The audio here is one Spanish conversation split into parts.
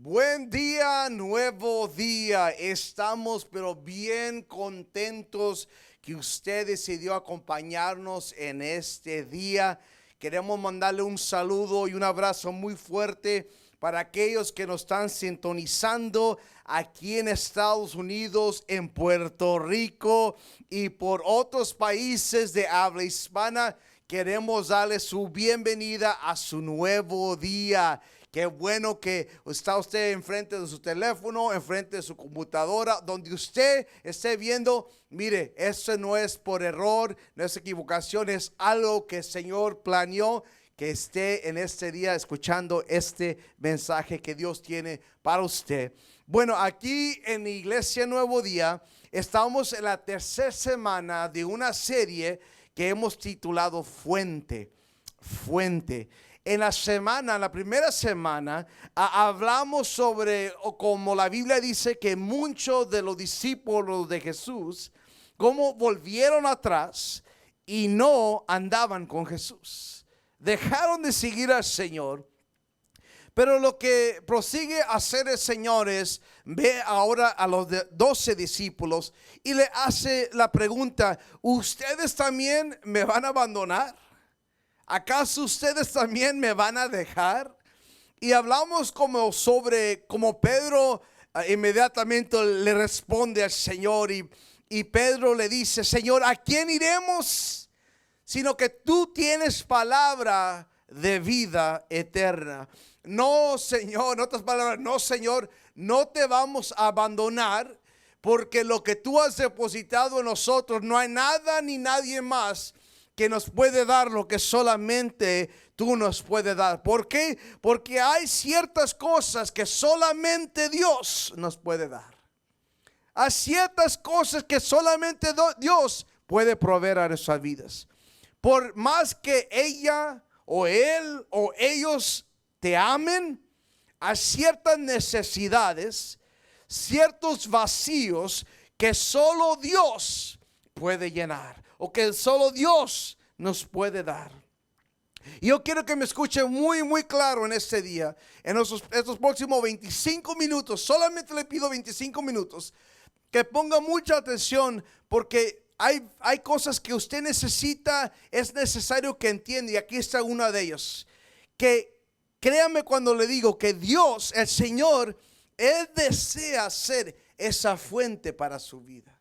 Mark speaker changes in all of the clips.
Speaker 1: Buen día, nuevo día. Estamos pero bien contentos que usted decidió acompañarnos en este día. Queremos mandarle un saludo y un abrazo muy fuerte para aquellos que nos están sintonizando aquí en Estados Unidos, en Puerto Rico y por otros países de habla hispana. Queremos darle su bienvenida a su nuevo día. Qué bueno que está usted enfrente de su teléfono, enfrente de su computadora, donde usted esté viendo. Mire, eso no es por error, no es equivocación, es algo que el Señor planeó, que esté en este día escuchando este mensaje que Dios tiene para usted. Bueno, aquí en la Iglesia Nuevo Día estamos en la tercera semana de una serie que hemos titulado Fuente. En la primera semana, hablamos sobre, o como la Biblia dice, que muchos de los discípulos de Jesús, cómo volvieron atrás y no andaban con Jesús. Dejaron de seguir al Señor. Pero lo que prosigue a hacer el Señor es, ve ahora a los 12 discípulos y le hace la pregunta: ¿ustedes también me van a abandonar? ¿Acaso ustedes también me van a dejar? Y hablamos como Pedro inmediatamente le responde al Señor y Pedro le dice: Señor, ¿a quién iremos? Sino que tú tienes palabra de vida eterna. No, Señor, en otras palabras, no, Señor, no te vamos a abandonar, porque lo que tú has depositado en nosotros, no hay nada ni nadie más que nos puede dar lo que solamente tú nos puedes dar. ¿Por qué? Porque hay ciertas cosas que solamente Dios nos puede dar. Hay ciertas cosas que solamente Dios puede proveer a nuestras vidas. Por más que ella o él o ellos te amen, hay ciertas necesidades, ciertos vacíos que solo Dios puede llenar, o que solo Dios nos puede dar. Y yo quiero que me escuche muy claro en este día, en estos próximos 25 minutos. Solamente le pido 25 minutos, que ponga mucha atención, porque hay cosas que usted necesita, es necesario que entienda, y aquí está una de ellas. Que créame cuando le digo que Dios, el Señor, Él desea ser esa fuente para su vida.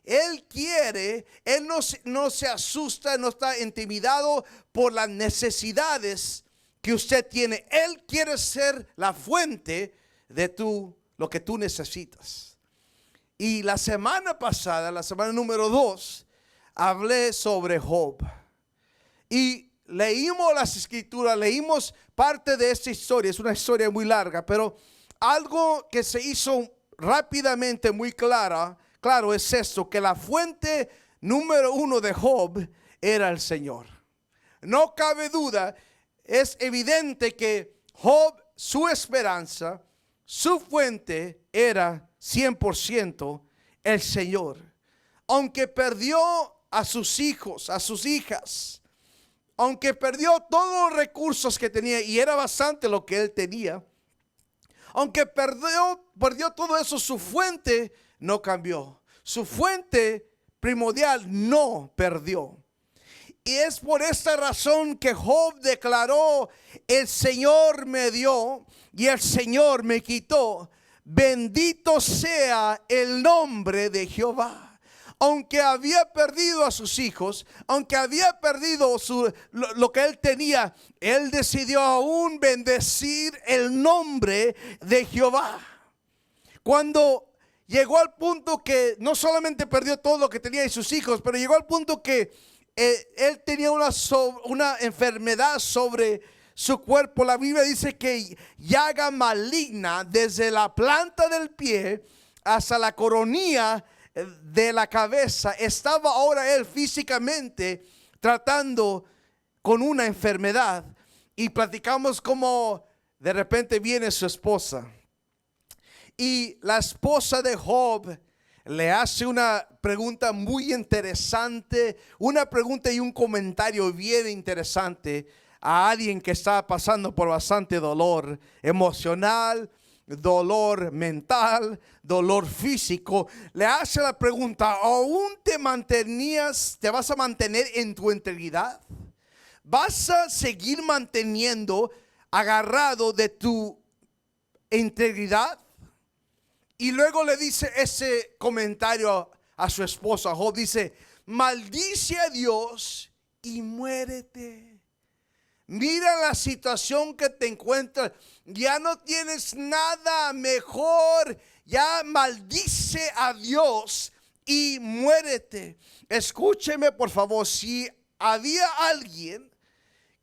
Speaker 1: Él quiere, Él no se asusta, no está intimidado por las necesidades que usted tiene. Él quiere ser la fuente de lo que tú necesitas. Y la semana pasada, la semana número 2, hablé sobre Job. Y leímos las escrituras, leímos parte de esta historia. Es una historia muy larga, pero algo que se hizo rápidamente muy claro es esto: que la fuente número 1 de Job era el Señor. No cabe duda, es evidente que Job, su esperanza, su fuente era 100% el Señor. Aunque perdió a sus hijos, a sus hijas, aunque perdió todos los recursos que tenía, y era bastante lo que él tenía, aunque perdió todo eso, su fuente no cambió. Su fuente primordial no perdió. Y es por esta razón que Job declaró: el Señor me dio y el Señor me quitó. Bendito sea el nombre de Jehová. Aunque había perdido a sus hijos, aunque había perdido lo que él tenía, él decidió aún bendecir el nombre de Jehová. Cuando llegó al punto que no solamente perdió todo lo que tenía y sus hijos, pero llegó al punto que él tenía una enfermedad sobre su cuerpo. La Biblia dice que llaga maligna desde la planta del pie hasta la coronilla de la cabeza. Estaba ahora él físicamente tratando con una enfermedad. Y platicamos como de repente viene su esposa. Y la esposa de Job le hace una pregunta muy interesante, una pregunta y un comentario bien interesante a alguien que estaba pasando por bastante dolor emocional, dolor mental, dolor físico, le hace la pregunta: ¿aún te vas a mantener en tu integridad? ¿Vas a seguir manteniendo agarrado de tu integridad? Y luego le dice ese comentario a su esposa. Job dice: maldice a Dios y muérete. Mira la situación que te encuentras. Ya no tienes nada mejor. Ya maldice a Dios y muérete. Escúcheme por favor. Si había alguien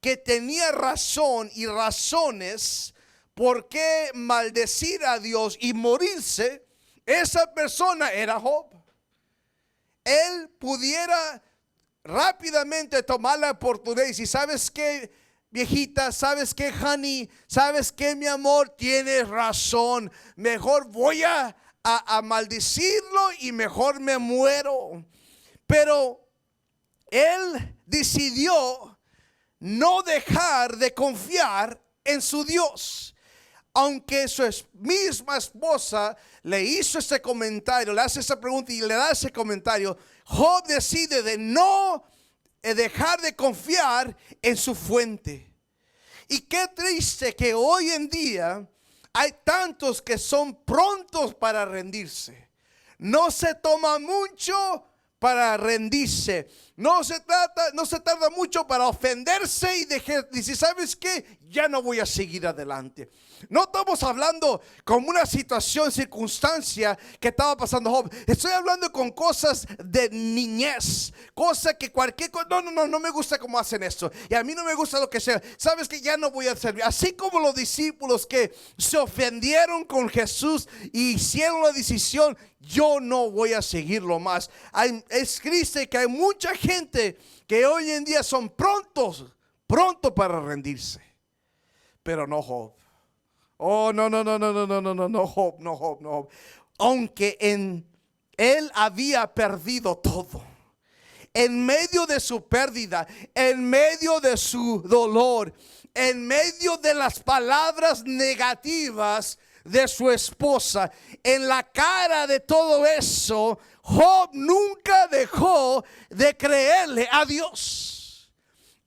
Speaker 1: que tenía razón y razones por qué maldecir a Dios y morirse, esa persona era Job. Él pudiera rápidamente tomar la oportunidad y decir: ¿sabes qué, viejita? ¿Sabes qué, honey? ¿Sabes qué, mi amor? Tienes razón. Mejor voy a maldecirlo y mejor me muero. Pero él decidió no dejar de confiar en su Dios. Aunque su misma esposa le hizo ese comentario, le hace esa pregunta y le da ese comentario, Job decide de no dejar de confiar en su fuente. Y qué triste que hoy en día hay tantos que son prontos para rendirse. No se toma mucho para rendirse. No se tarda mucho para ofenderse y decir: ¿sabes qué? Ya no voy a seguir adelante. No estamos hablando como una situación, circunstancia que estaba pasando Job. Estoy hablando con cosas de niñez, cosas que cualquier cosa. No me gusta cómo hacen esto. Y a mí no me gusta lo que sea. ¿Sabes que ya no voy a servir? Así como los discípulos que se ofendieron con Jesús y hicieron la decisión: yo no voy a seguirlo más. Es triste que hay mucha gente que hoy en día son pronto para rendirse. Pero no Job. Oh, no, Job. Aunque él había perdido todo, en medio de su pérdida, en medio de su dolor, en medio de las palabras negativas de su esposa, en la cara de todo eso, Job nunca dejó de creerle a Dios.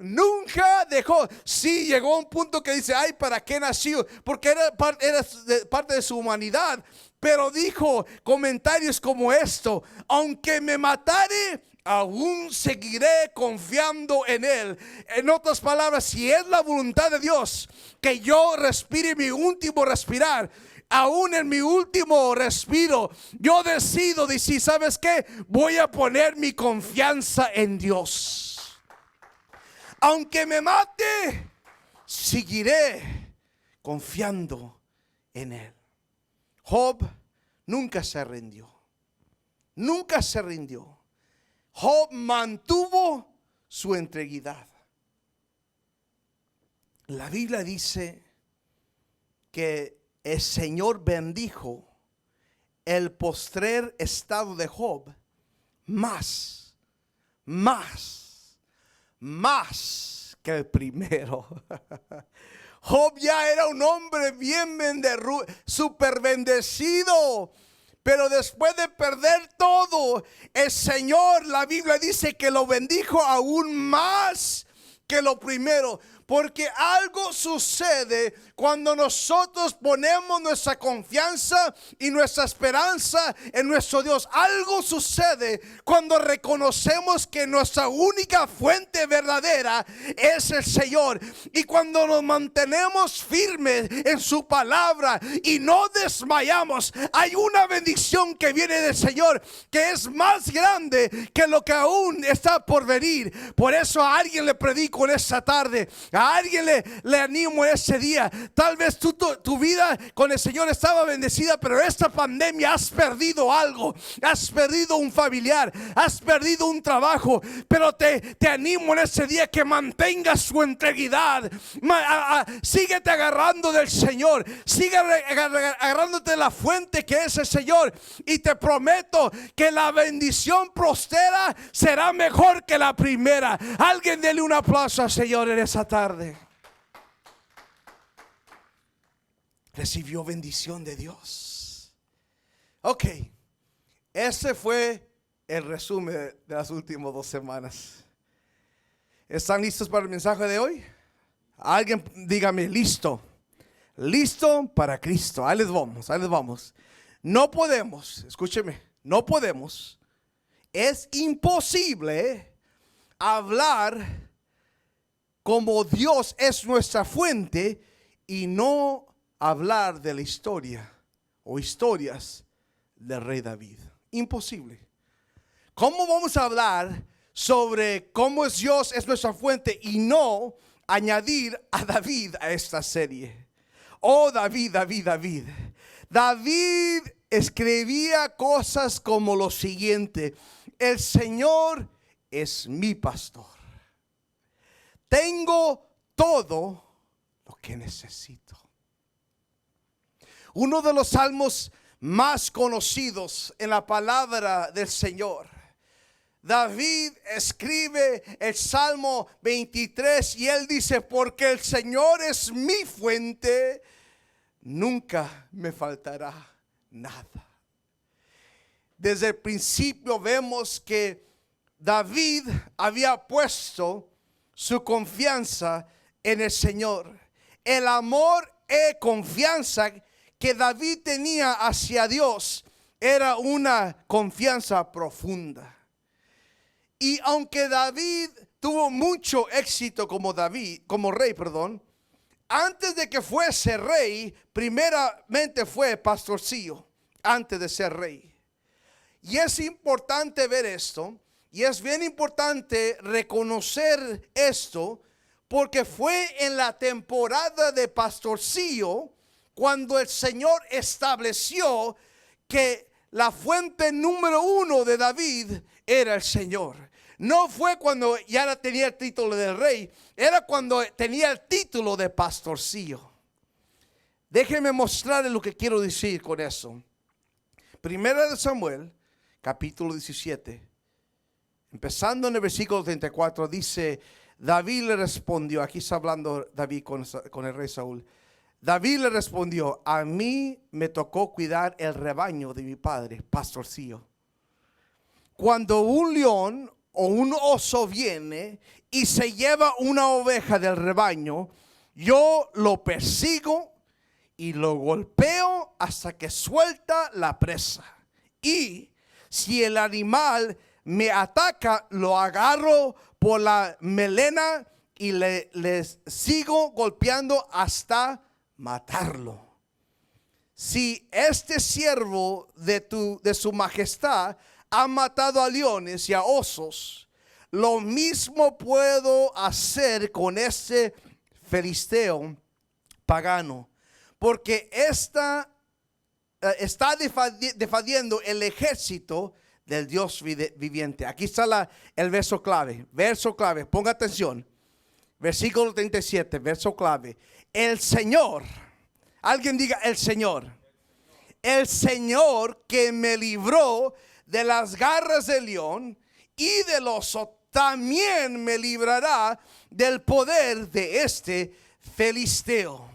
Speaker 1: Nunca dejó. Sí, llegó a un punto que dice: ay, ¿para qué nació? Porque era parte de su humanidad. Pero dijo comentarios como esto: aunque me matare, aún seguiré confiando en Él. En otras palabras, si es la voluntad de Dios que yo respire mi último respirar, aún en mi último respiro, yo decido decir: ¿sabes qué? Voy a poner mi confianza en Dios. Aunque me mate, seguiré confiando en Él. Job nunca se rindió. Nunca se rindió. Job mantuvo su integridad. La Biblia dice que el Señor bendijo el postrer estado de Job más que el primero. Job ya era un hombre bien super bendecido. Pero después de perder todo, el Señor, la Biblia dice que lo bendijo aún más que lo primero. Porque algo sucede cuando nosotros ponemos nuestra confianza y nuestra esperanza en nuestro Dios. Algo sucede cuando reconocemos que nuestra única fuente verdadera es el Señor. Y cuando nos mantenemos firmes en su palabra y no desmayamos, hay una bendición que viene del Señor que es más grande que lo que aún está por venir. Por eso a alguien le predico en esta tarde. A alguien le animo ese día. Tal vez tu vida con el Señor estaba bendecida, pero esta pandemia has perdido algo. Has perdido un familiar, has perdido un trabajo. Pero te animo en ese día que mantengas su integridad. Síguete agarrando del Señor. Sigue agarrándote de la fuente que es el Señor. Y te prometo que la bendición prostera será mejor que la primera. Alguien dele un aplauso al Señor en esa tarde. recibió bendición de Dios. Ok, ese fue el resumen de las últimas 2 semanas. ¿Están listos para el mensaje de hoy? Alguien dígame, listo. Listo para Cristo. Ahí les vamos, ahí les vamos. No podemos, escúcheme, no podemos. Es imposible hablar como Dios es nuestra fuente y no hablar de la historia o historias del rey David. Imposible. ¿Cómo vamos a hablar sobre cómo es Dios es nuestra fuente y no añadir a David a esta serie? Oh, David, David, David. David escribía cosas como lo siguiente: el Señor es mi pastor. Tengo todo lo que necesito. Uno de los salmos más conocidos en la palabra del Señor. David escribe el Salmo 23 y él dice: porque el Señor es mi fuente, nunca me faltará nada. Desde el principio vemos que David había puesto su confianza en el Señor. El amor y confianza que David tenía hacia Dios era una confianza profunda. Y aunque David tuvo mucho éxito como rey, antes de que fuese rey, primeramente fue pastorcillo, antes de ser rey. Y es importante ver esto, y es bien importante reconocer esto, porque fue en la temporada de pastorcillo cuando el Señor estableció que la fuente número 1 de David era el Señor. No fue cuando ya tenía el título de rey, era cuando tenía el título de pastorcillo. Déjenme mostrarles lo que quiero decir con eso. Primera de Samuel, capítulo 17, empezando en el versículo 34, dice: David le respondió, aquí está hablando David con el rey Saúl. David le respondió: a mí me tocó cuidar el rebaño de mi padre, pastorcillo. Cuando un león o un oso viene y se lleva una oveja del rebaño, yo lo persigo y lo golpeo hasta que suelta la presa. Y si el animal me ataca, lo agarro por la melena y le sigo golpeando hasta matarlo. Si este siervo de su majestad ha matado a leones y a osos, lo mismo puedo hacer con este filisteo pagano, porque está defendiendo el ejército del Dios viviente. Aquí está el verso clave. Verso clave, ponga atención. Versículo 37, verso clave. El Señor, alguien diga el Señor. El Señor que me libró de las garras del león y del oso, también me librará del poder de este filisteo.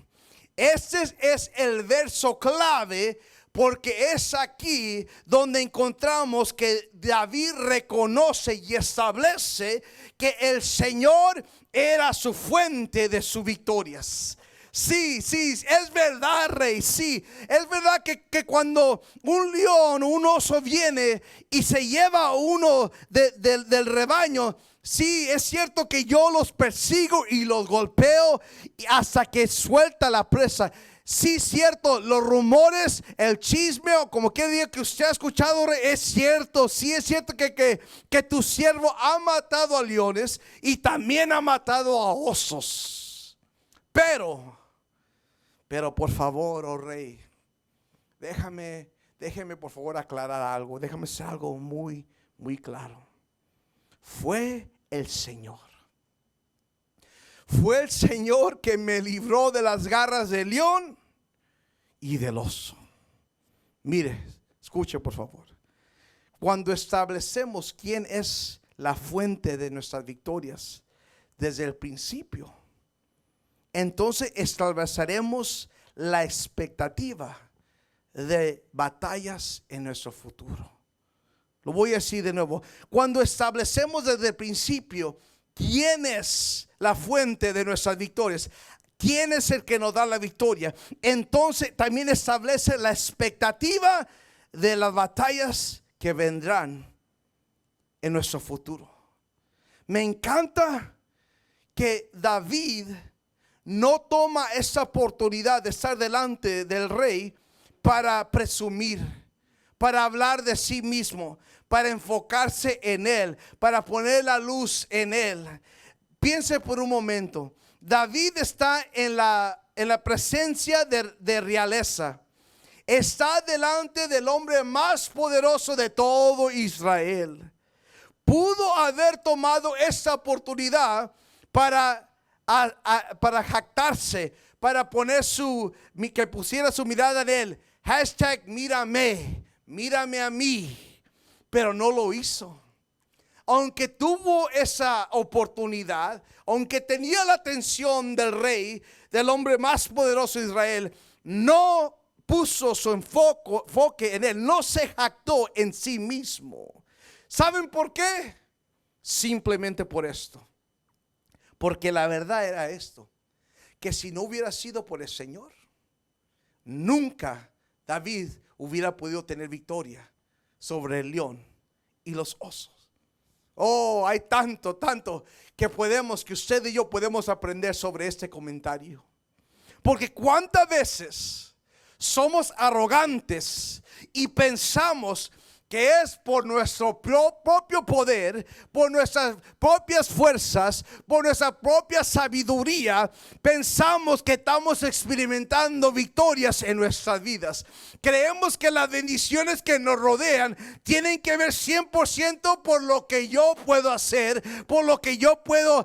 Speaker 1: Este es el verso clave, porque es aquí donde encontramos que David reconoce y establece que el Señor era su fuente de sus victorias. Sí, es verdad, rey, sí. Es verdad que cuando un león o un oso viene y se lleva a uno del rebaño, sí, es cierto que yo los persigo y los golpeo hasta que suelta la presa. Sí, cierto, los rumores, el chisme o como quiera diga que usted ha escuchado, rey, es cierto. Sí, es cierto que tu siervo ha matado a leones y también ha matado a osos. Pero por favor, oh rey, déjame por favor aclarar algo. Déjame hacer algo muy, muy claro. Fue el Señor. Fue el Señor que me libró de las garras del león y del oso. Mire, escuche por favor. Cuando establecemos quién es la fuente de nuestras victorias desde el principio, entonces estableceremos la expectativa de batallas en nuestro futuro. Lo voy a decir de nuevo. Cuando establecemos desde el principio quién es la fuente de nuestras victorias, quién es el que nos da la victoria, entonces también establece la expectativa de las batallas que vendrán en nuestro futuro. Me encanta que David no toma esa oportunidad de estar delante del rey para presumir, para hablar de sí mismo, para enfocarse en él, para poner la luz en él. Piense por un momento. David está en la presencia de realeza. Está delante del hombre más poderoso de todo Israel. Pudo haber tomado esa oportunidad para jactarse, para poner que pusiera su mirada en él. Hashtag mírame a mí. Pero no lo hizo. Aunque tuvo esa oportunidad, aunque tenía la atención del rey, del hombre más poderoso de Israel, no puso su enfoque en él, no se jactó en sí mismo. ¿Saben por qué? Simplemente por esto. Porque la verdad era esto, que si no hubiera sido por el Señor, nunca David hubiera podido tener victoria sobre el león y los osos. Oh, hay tanto que usted y yo podemos aprender sobre este comentario. Porque cuántas veces somos arrogantes y pensamos que es por nuestro propio poder, por nuestras propias fuerzas, por nuestra propia sabiduría, pensamos que estamos experimentando victorias en nuestras vidas. Creemos que las bendiciones que nos rodean tienen que ver 100% por lo que yo puedo hacer, por lo que yo puedo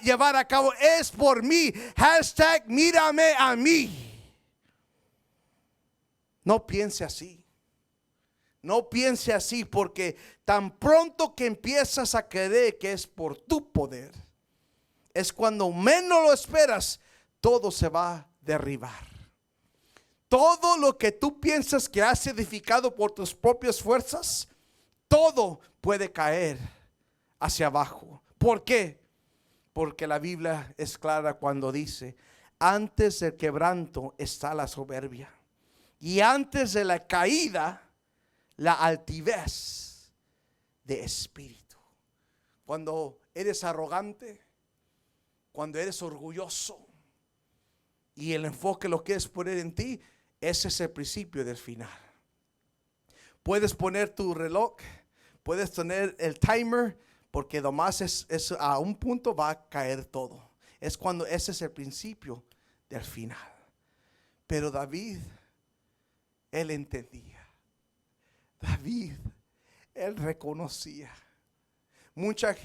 Speaker 1: llevar a cabo. Es por mí. Hashtag mírame a mí. No piense así. No piense así, porque tan pronto que empiezas a creer que es por tu poder, es cuando menos lo esperas, todo se va a derribar. Todo lo que tú piensas que has edificado por tus propias fuerzas, todo puede caer hacia abajo. ¿Por qué? Porque la Biblia es clara cuando dice: antes del quebranto está la soberbia, y antes de la caída, la altivez de espíritu. Cuando eres arrogante, cuando eres orgulloso y el enfoque lo quieres poner en ti, ese es el principio del final. Puedes poner tu reloj, puedes tener el timer, porque nomás es a un punto va a caer todo. Es cuando ese es el principio del final. Pero David, él entendía. David, él reconocía. Mucha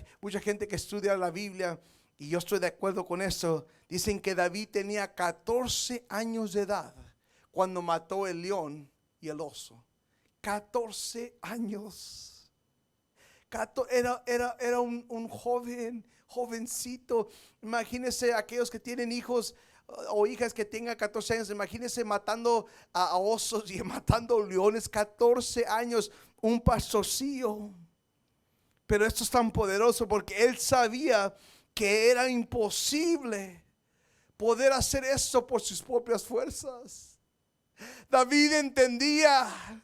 Speaker 1: gente que estudia la Biblia, y yo estoy de acuerdo con eso, dicen que David tenía 14 años de edad cuando mató el león y el oso. 14 años. Era un jovencito. Imagínense aquellos que tienen hijos o hijas que tengan 14 años, imagínense matando a osos y matando leones. 14 años, un pastorcillo. Pero esto es tan poderoso porque él sabía que era imposible poder hacer esto por sus propias fuerzas. David entendía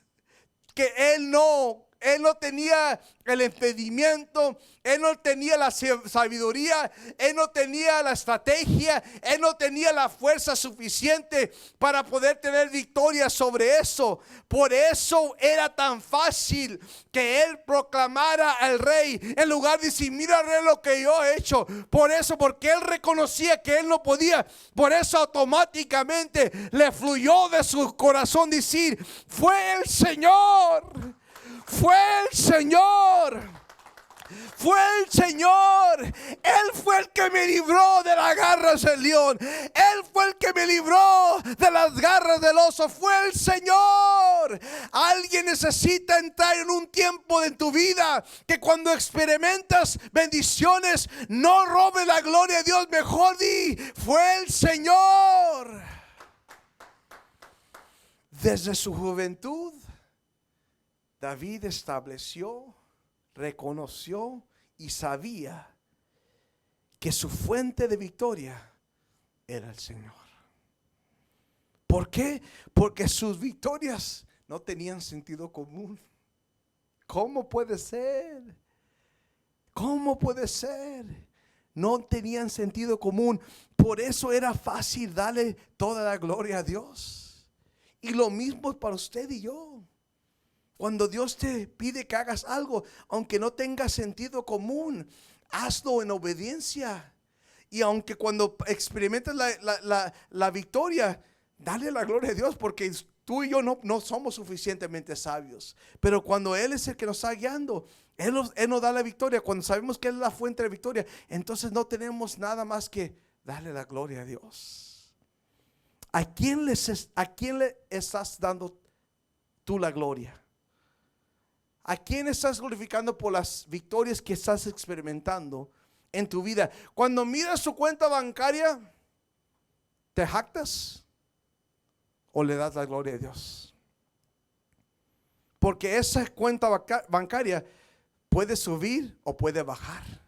Speaker 1: que él no tenía el entendimiento, él no tenía la sabiduría, él no tenía la estrategia, él no tenía la fuerza suficiente para poder tener victoria sobre eso. Por eso era tan fácil que él proclamara al rey, en lugar de decir: mira, rey, lo que yo he hecho. Por eso, porque él reconocía que él no podía, por eso automáticamente le fluyó de su corazón decir: fue el Señor. Fue el Señor. Fue el Señor. Él fue el que me libró de las garras del león. Él fue el que me libró de las garras del oso. Fue el Señor. Alguien necesita entrar en un tiempo de tu vida que cuando experimentas bendiciones, no robe la gloria de Dios. Mejor di: fue el Señor. Desde su juventud, David estableció, reconoció y sabía que su fuente de victoria era el Señor. ¿Por qué? Porque sus victorias no tenían sentido común. ¿Cómo puede ser? ¿Cómo puede ser? No tenían sentido común. Por eso era fácil darle toda la gloria a Dios. Y lo mismo es para usted y yo. Cuando Dios te pide que hagas algo, aunque no tenga sentido común, hazlo en obediencia. Y aunque cuando experimentes la victoria, dale la gloria a Dios, porque tú y yo no somos suficientemente sabios. Pero cuando Él es el que nos está guiando, Él nos da la victoria. Cuando sabemos que Él es la fuente de victoria, entonces no tenemos nada más que darle la gloria a Dios. ¿A quién le estás dando tú la gloria? ¿A quién estás glorificando por las victorias que estás experimentando en tu vida? Cuando miras su cuenta bancaria, ¿te jactas o le das la gloria a Dios? Porque esa cuenta bancaria puede subir o puede bajar.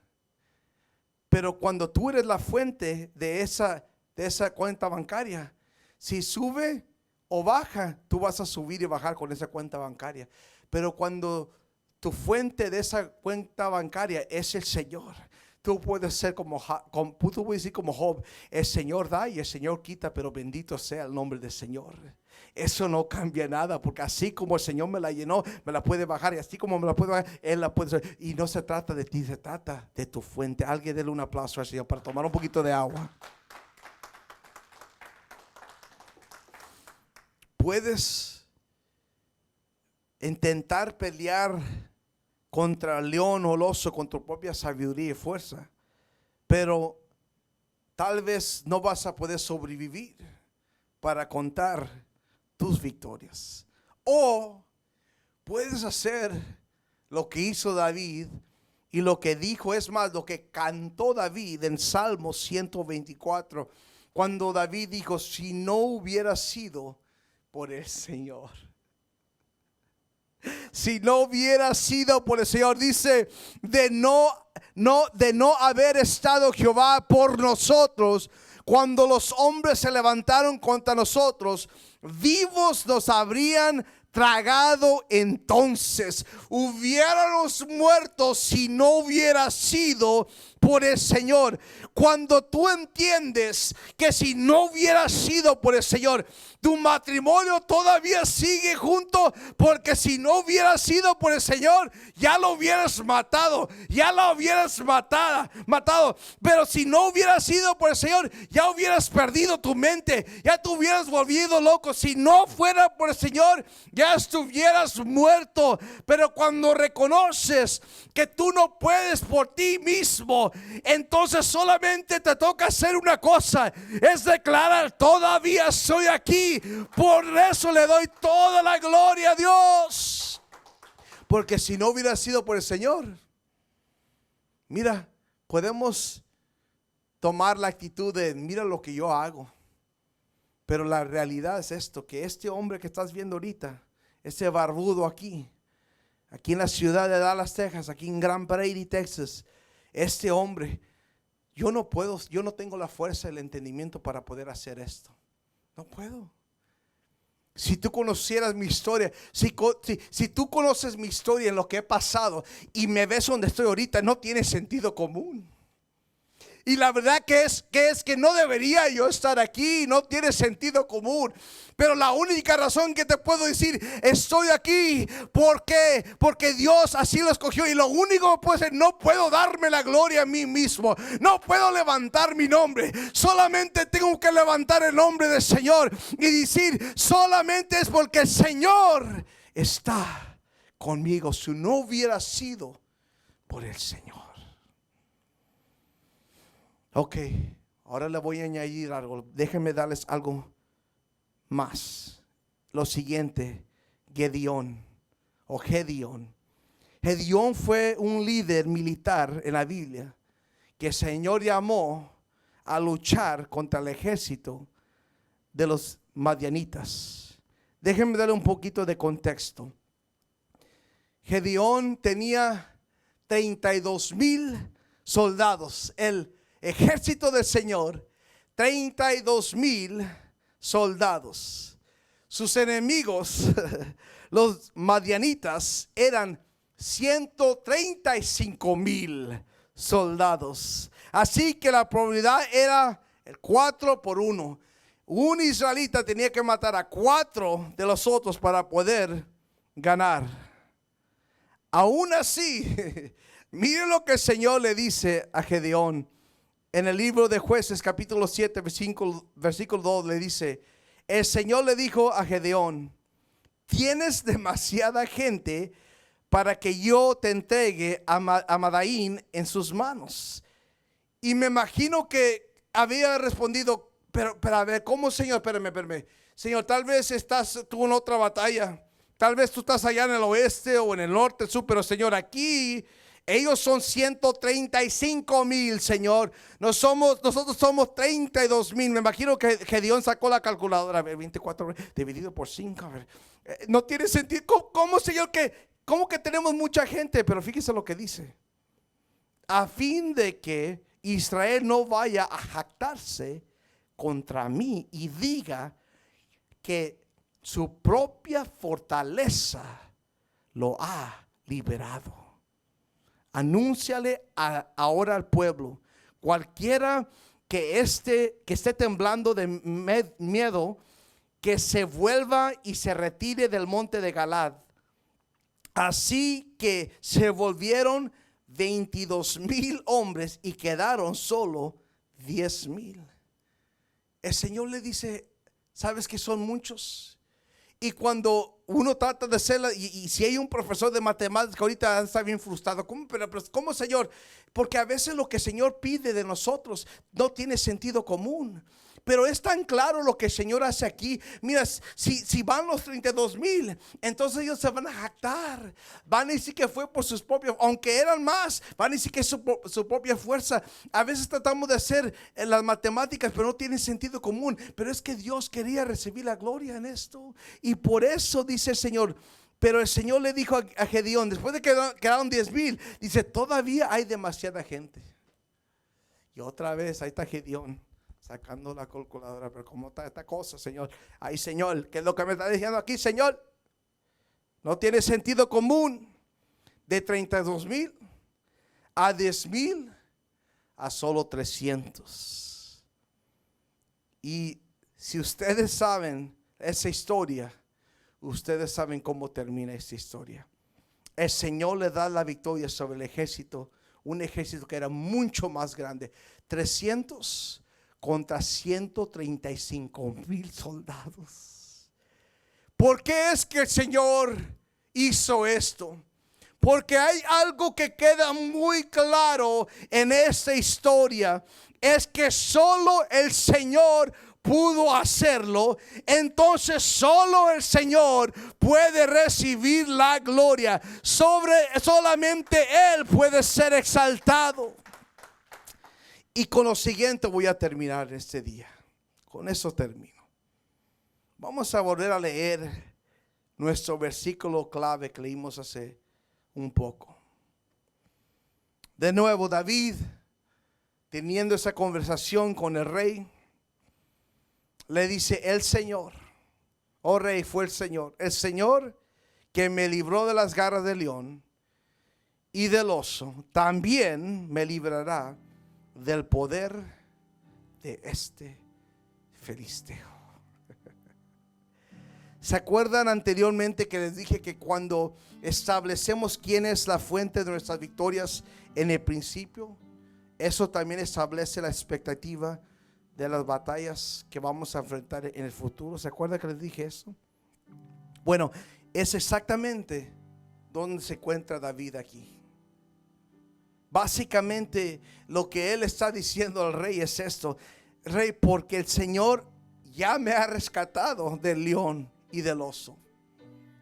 Speaker 1: Pero cuando tú eres la fuente de esa cuenta bancaria, si sube o baja, tú vas a subir y bajar con esa cuenta bancaria. Pero cuando tu fuente de esa cuenta bancaria es el Señor, tú puedes ser tú puedes decir como Job: el Señor da y el Señor quita, pero bendito sea el nombre del Señor. Eso no cambia nada, porque así como el Señor me la llenó, me la puede bajar, y así como me la puede bajar, Él la puede hacer. Y no se trata de ti, se trata de tu fuente. Alguien déle un aplauso al Señor para tomar un poquito de agua. Puedes intentar pelear contra el león o el oso con tu propia sabiduría y fuerza, pero tal vez no vas a poder sobrevivir para contar tus victorias. O puedes hacer lo que hizo David y lo que dijo, es más, lo que cantó David en Salmo 124, cuando David dijo: si no hubiera sido por el Señor. Si no hubiera sido por el Señor, dice, de no haber estado Jehová por nosotros, cuando los hombres se levantaron contra nosotros, vivos nos habrían tragado entonces. Hubiéramos muerto si no hubiera sido por el Señor. Cuando tú entiendes que si no hubiera sido por el Señor, tu matrimonio todavía sigue junto, porque si no hubiera sido por el Señor, ya lo hubieras matado, ya lo hubieras matado. Pero si no hubiera sido por el Señor, ya hubieras perdido tu mente, ya te hubieras volvido loco. Si no fuera por el Señor, ya estuvieras muerto. Pero cuando reconoces que tú no puedes por ti mismo, entonces solamente te toca hacer una cosa, es declarar: todavía estoy aquí. Por eso le doy toda la gloria a Dios. Porque si no hubiera sido por el Señor, mira, podemos tomar la actitud de: mira lo que yo hago. Pero la realidad es esto, que este hombre que estás viendo ahorita, este barbudo aquí en la ciudad de Dallas, Texas, aquí en Grand Prairie, Texas, este hombre, yo no tengo la fuerza y el entendimiento para poder hacer esto. No puedo. Si tú conocieras mi historia, si tú conoces mi historia en lo que he pasado y me ves donde estoy ahorita, no tiene sentido común. Y la verdad que es que no debería yo estar aquí, no tiene sentido común. Pero la única razón que te puedo decir: estoy aquí, ¿por qué? Porque Dios así lo escogió. Y lo único que puedo hacer, no puedo darme la gloria a mí mismo, no puedo levantar mi nombre, solamente tengo que levantar el nombre del Señor y decir: solamente es porque el Señor está conmigo. Si no hubiera sido por el Señor. Ok, ahora le voy a añadir algo. Déjenme darles algo más. Lo siguiente, Gedeón. Gedeón fue un líder militar en la Biblia que el Señor llamó a luchar contra el ejército de los madianitas. Déjenme darle un poquito de contexto. Gedeón tenía 32,000 soldados. El ejército del Señor, 32,000 soldados. Sus enemigos, los madianitas, eran 135,000 soldados. Así que la probabilidad era el 4 por 1. Un israelita tenía que matar a 4 de los otros para poder ganar. Aún así, mire lo que el Señor le dice a Gedeón. En el libro de Jueces, capítulo 7, versículo 2, le dice: el Señor le dijo a Gedeón: tienes demasiada gente para que yo te entregue a Madaín en sus manos. Y me imagino que había respondido: pero a ver, ¿cómo, Señor? Espérame. Señor, tal vez estás tú en otra batalla. Tal vez tú estás allá en el oeste o en el norte, sur. Pero, Señor, aquí ellos son 135,000, Señor. Nosotros somos 32,000. Me imagino que Gedeón sacó la calculadora. A ver, 24 dividido por 5. A ver, no tiene sentido. ¿Cómo, Señor? ¿Cómo que tenemos mucha gente? Pero fíjese lo que dice: a fin de que Israel no vaya a jactarse contra mí y diga que su propia fortaleza lo ha liberado. Anúnciale ahora al pueblo: cualquiera que esté temblando de miedo, que se vuelva y se retire del monte de Galad. Así que se volvieron 22,000 hombres y quedaron solo 10,000. El Señor le dice: ¿sabes que son muchos? Y cuando uno trata de hacerla, y si hay un profesor de matemáticas ahorita está bien frustrado. Pero ¿cómo, Señor? Porque a veces lo que el Señor pide de nosotros no tiene sentido común. Pero es tan claro lo que el Señor hace aquí. Mira, si van los 32,000, entonces ellos se van a jactar. Van a decir que fue por sus propios, aunque eran más, van a decir que es su propia fuerza. A veces tratamos de hacer las matemáticas, pero no tienen sentido común. Pero es que Dios quería recibir la gloria en esto. Y por eso dice el Señor. Pero el Señor le dijo a Gedeón, después de que quedaron 10,000, dice: todavía hay demasiada gente. Y otra vez ahí está Gedeón sacando la calculadora. Pero ¿cómo está esta cosa, Señor? Ay, Señor, ¿qué es lo que me está diciendo aquí, Señor? No tiene sentido común. De 32,000 a 10,000 a solo 300. Y si ustedes saben esa historia, ustedes saben cómo termina esta historia. El Señor le da la victoria sobre el ejército, un ejército que era mucho más grande. 300 contra 135,000 soldados. ¿Por qué es que el Señor hizo esto? Porque hay algo que queda muy claro en esta historia. Es que solo el Señor pudo hacerlo. Entonces solo el Señor puede recibir la gloria. Solamente Él puede ser exaltado. Y con lo siguiente voy a terminar este día. Con eso termino. Vamos a volver a leer nuestro versículo clave que leímos hace un poco. De nuevo, David, teniendo esa conversación con el rey, le dice: el Señor, oh rey, fue el Señor que me libró de las garras del león y del oso, también me librará del poder de este filisteo. ¿Se acuerdan anteriormente que les dije que cuando establecemos quién es la fuente de nuestras victorias en el principio, eso también establece la expectativa de las batallas que vamos a enfrentar en el futuro? ¿Se acuerdan que les dije eso? Bueno, es exactamente donde se encuentra David aquí. Básicamente lo que él está diciendo al rey es esto: rey, porque el Señor ya me ha rescatado del león y del oso.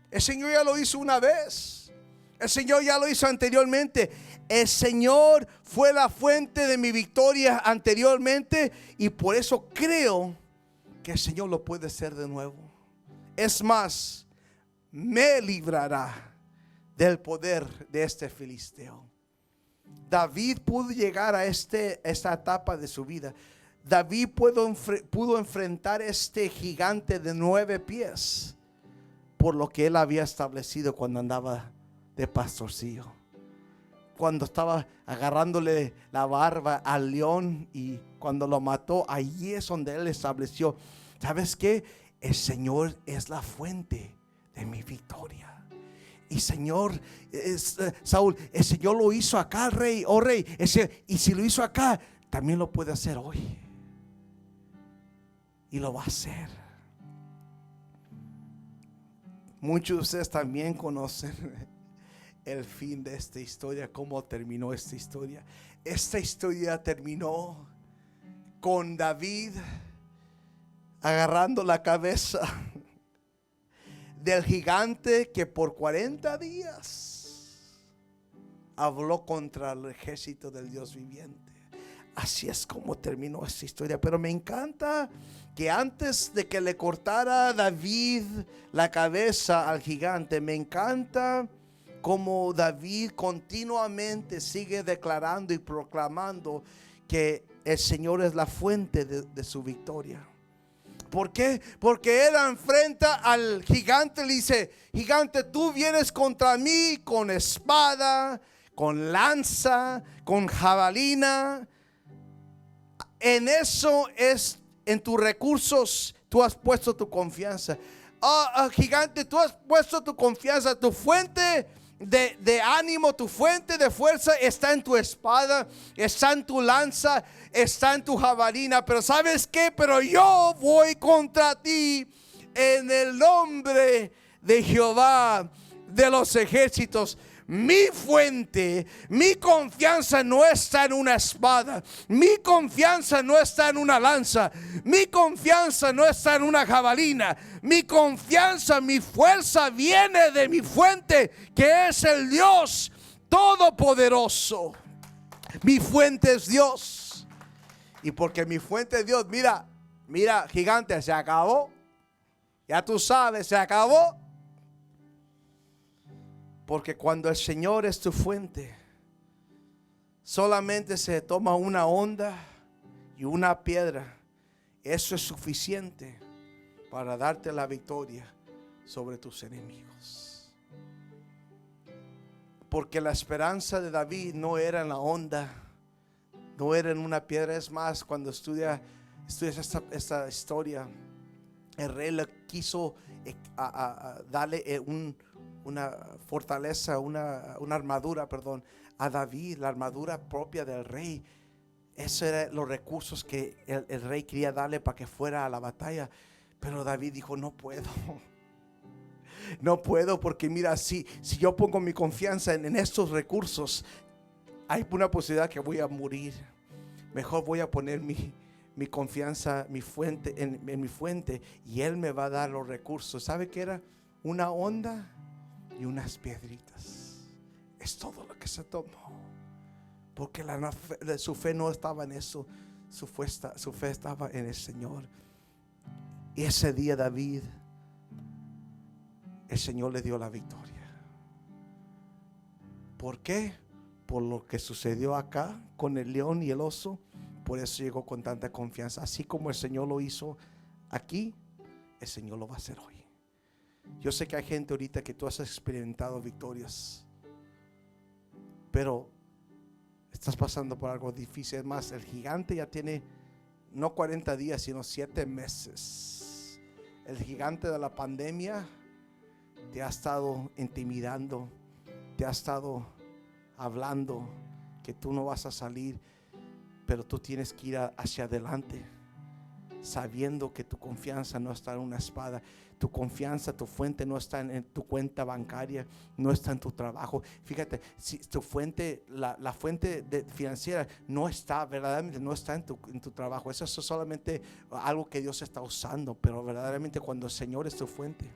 Speaker 1: El Señor ya lo hizo una vez. El Señor ya lo hizo anteriormente. El Señor fue la fuente de mi victoria anteriormente, y por eso creo que el Señor lo puede hacer de nuevo. Es más, me librará del poder de este filisteo. David pudo llegar a esta etapa de su vida. David pudo enfrentar este gigante de 9 pies por lo que él había establecido cuando andaba de pastorcillo. Cuando estaba agarrándole la barba al león y cuando lo mató, allí es donde él estableció, ¿sabes qué? El Señor es la fuente de mi victoria. Y Señor, Saúl, el Señor lo hizo acá, rey, oh rey, y si lo hizo acá, también lo puede hacer hoy. Y lo va a hacer. Muchos de ustedes también conocen el fin de esta historia, cómo terminó esta historia. Esta historia terminó con David agarrando la cabeza del gigante que por 40 días habló contra el ejército del Dios viviente. Así es como terminó esta historia. Pero me encanta que antes de que le cortara David la cabeza al gigante, me encanta como David continuamente sigue declarando y proclamando que el Señor es la fuente de su victoria. ¿Por qué? Porque él enfrenta al gigante y le dice: gigante, tú vienes contra mí con espada, con lanza, con jabalina. En eso es, en tus recursos, tú has puesto tu confianza. Gigante, tú has puesto tu confianza, tu fuente de ánimo, tu fuente de fuerza está en tu espada, está en tu lanza, está en tu jabalina. Pero ¿sabes qué? Pero yo voy contra ti en el nombre de Jehová de los ejércitos. Mi fuente, mi confianza no está en una espada, mi confianza no está en una lanza, mi confianza no está en una jabalina. Mi confianza, mi fuerza viene de mi fuente, que es el Dios Todopoderoso. Mi fuente es Dios. Y porque mi fuente es Dios, mira, gigante, se acabó. Ya tú sabes, se acabó. Porque cuando el Señor es tu fuente, solamente se toma una onda y una piedra. Eso es suficiente para darte la victoria sobre tus enemigos. Porque la esperanza de David no era en la onda, no era en una piedra. Es más, cuando estudias esta historia, el rey le quiso darle una fortaleza, una armadura, a David, la armadura propia del rey. Esos eran los recursos que el rey quería darle para que fuera a la batalla. Pero David dijo: no puedo. No puedo, porque mira, si yo pongo mi confianza en estos recursos, hay una posibilidad que voy a morir. Mejor voy a poner mi confianza, mi fuente, en mi fuente, y Él me va a dar los recursos. ¿Sabe qué era? Una onda y unas piedritas. Es todo lo que se tomó. Porque su fe no estaba en eso. Su fe estaba en el Señor. Y ese día David, el Señor le dio la victoria. ¿Por qué? Por lo que sucedió acá con el león y el oso. Por eso llegó con tanta confianza. Así como el Señor lo hizo aquí, el Señor lo va a hacer hoy. Yo sé que hay gente ahorita que tú has experimentado victorias, pero estás pasando por algo difícil. Es más, el gigante ya tiene no 40 días, sino 7 meses. El gigante de la pandemia te ha estado intimidando, te ha estado hablando que tú no vas a salir, pero tú tienes que ir hacia adelante, sabiendo que tu confianza no está en una espada. Tu confianza, tu fuente no está en tu cuenta bancaria, no está en tu trabajo. Fíjate, si tu fuente, la fuente financiera no está, verdaderamente no está en tu trabajo. Eso es solamente algo que Dios está usando. Pero verdaderamente cuando el Señor es tu fuente,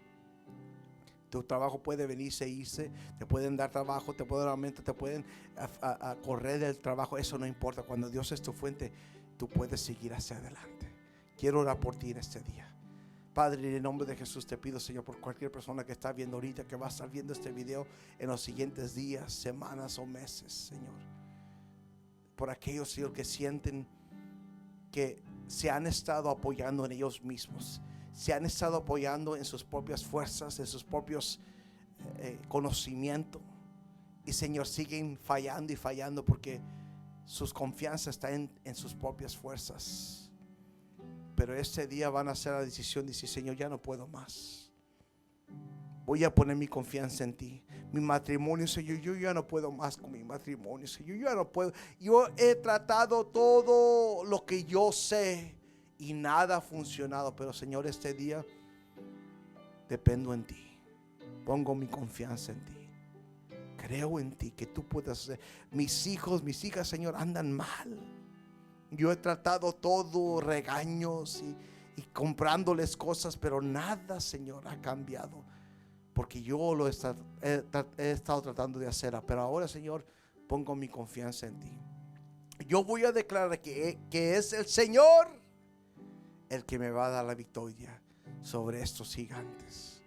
Speaker 1: tu trabajo puede venirse e irse, te pueden dar trabajo, te pueden dar aumento, te pueden correr del trabajo. Eso no importa. Cuando Dios es tu fuente, tú puedes seguir hacia adelante. Quiero orar por ti en este día. Padre, en el nombre de Jesús te pido, Señor, por cualquier persona que está viendo ahorita, que va a estar viendo este video en los siguientes días, semanas o meses, Señor. Por aquellos, Señor, que sienten que se han estado apoyando en ellos mismos, se han estado apoyando en sus propias fuerzas, en sus propios conocimientos. Y, Señor, siguen fallando y fallando porque sus confianzas están en sus propias fuerzas. Pero este día van a hacer la decisión de decir: Señor, ya no puedo más. Voy a poner mi confianza en ti. Mi matrimonio, Señor, yo ya no puedo más con mi matrimonio, Señor, yo ya no puedo. Yo he tratado todo lo que yo sé y nada ha funcionado. Pero, Señor, este día dependo en ti. Pongo mi confianza en ti. Creo en ti, que tú puedas hacer. Mis hijos, mis hijas, Señor, andan mal. Yo he tratado todo, regaños y comprándoles cosas, pero nada, Señor, ha cambiado. Porque yo lo he estado tratando de hacer. Pero ahora, Señor, pongo mi confianza en ti. Yo voy a declarar que es el Señor el que me va a dar la victoria sobre estos gigantes.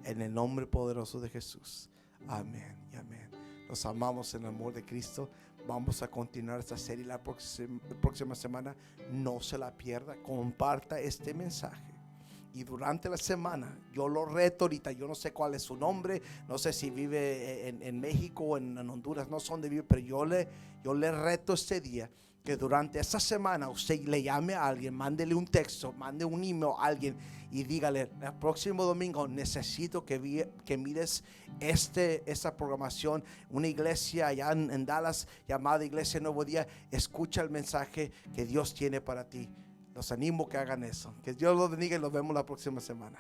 Speaker 1: En el nombre poderoso de Jesús. Amén y amén. Nos amamos en el amor de Cristo. Vamos a continuar esta serie la próxima semana. No se la pierda. Comparta este mensaje. Y durante la semana, yo lo reto ahorita. Yo no sé cuál es su nombre. No sé si vive en México o en Honduras. No sé dónde vive. Pero yo le reto este día, que durante esta semana usted le llame a alguien, mándele un texto, mande un email a alguien y dígale: el próximo domingo necesito que mires esta programación. Una iglesia allá en Dallas llamada Iglesia Nuevo Día. Escucha el mensaje que Dios tiene para ti. Los animo que hagan eso. Que Dios los bendiga y los vemos la próxima semana.